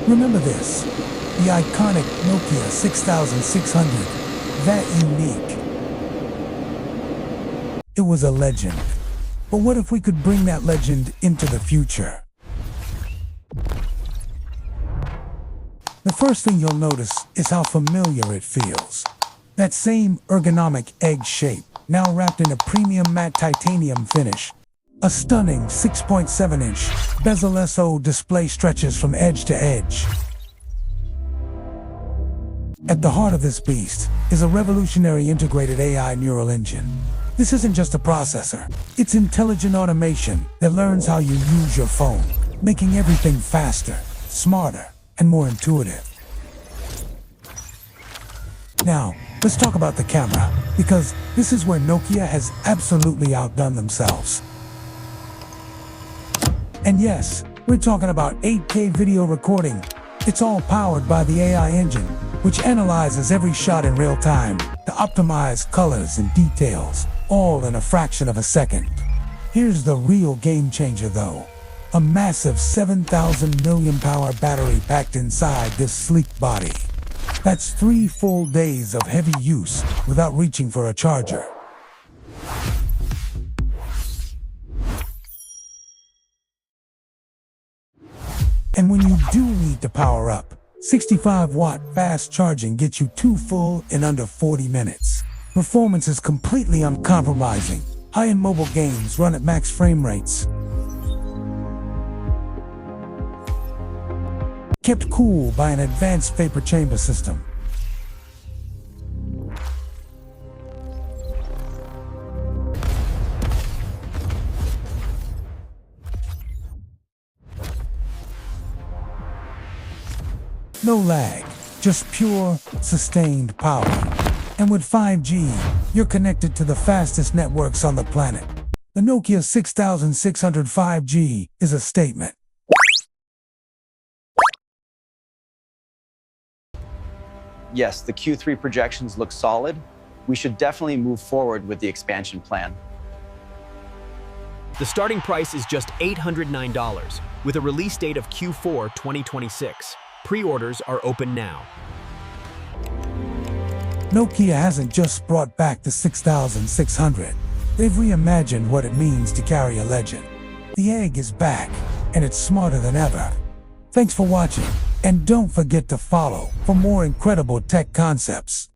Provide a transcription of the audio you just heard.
Remember this, the iconic Nokia 6600, that unique. It was a legend. But what if we could bring that legend into the future? The first thing you'll notice is how familiar it feels. That same ergonomic egg shape, now wrapped in a premium matte titanium finish. A stunning 6.7-inch Bezel-less OLED display stretches from edge to edge. At the heart of this beast is a revolutionary integrated AI neural engine. This isn't just a processor, it's intelligent automation that learns how you use your phone, making everything faster, smarter, and more intuitive. Now, let's talk about the camera, because this is where Nokia has absolutely outdone themselves. And yes, we're talking about 8K video recording. It's all powered by the AI engine, which analyzes every shot in real time to optimize colors and details, all in a fraction of a second. Here's the real game changer though. A massive 7,000 mAh battery packed inside this sleek body. That's 3 full days of heavy use without reaching for a charger. And when you do need to power up, 65-watt fast charging gets you 2 full in under 40 minutes. Performance is completely uncompromising. High-end mobile games run at max frame rates. Kept cool by an advanced vapor chamber system. No lag, just pure, sustained power. And with 5G, you're connected to the fastest networks on the planet. The Nokia 6600 5G is a statement. Yes, the Q3 projections look solid. We should definitely move forward with the expansion plan. The starting price is just $809, with a release date of Q4 2026. Pre-orders are open now. Nokia hasn't just brought back the 6600. They've reimagined what it means to carry a legend. The egg is back, and it's smarter than ever. Thanks for watching, and don't forget to follow for more incredible tech concepts.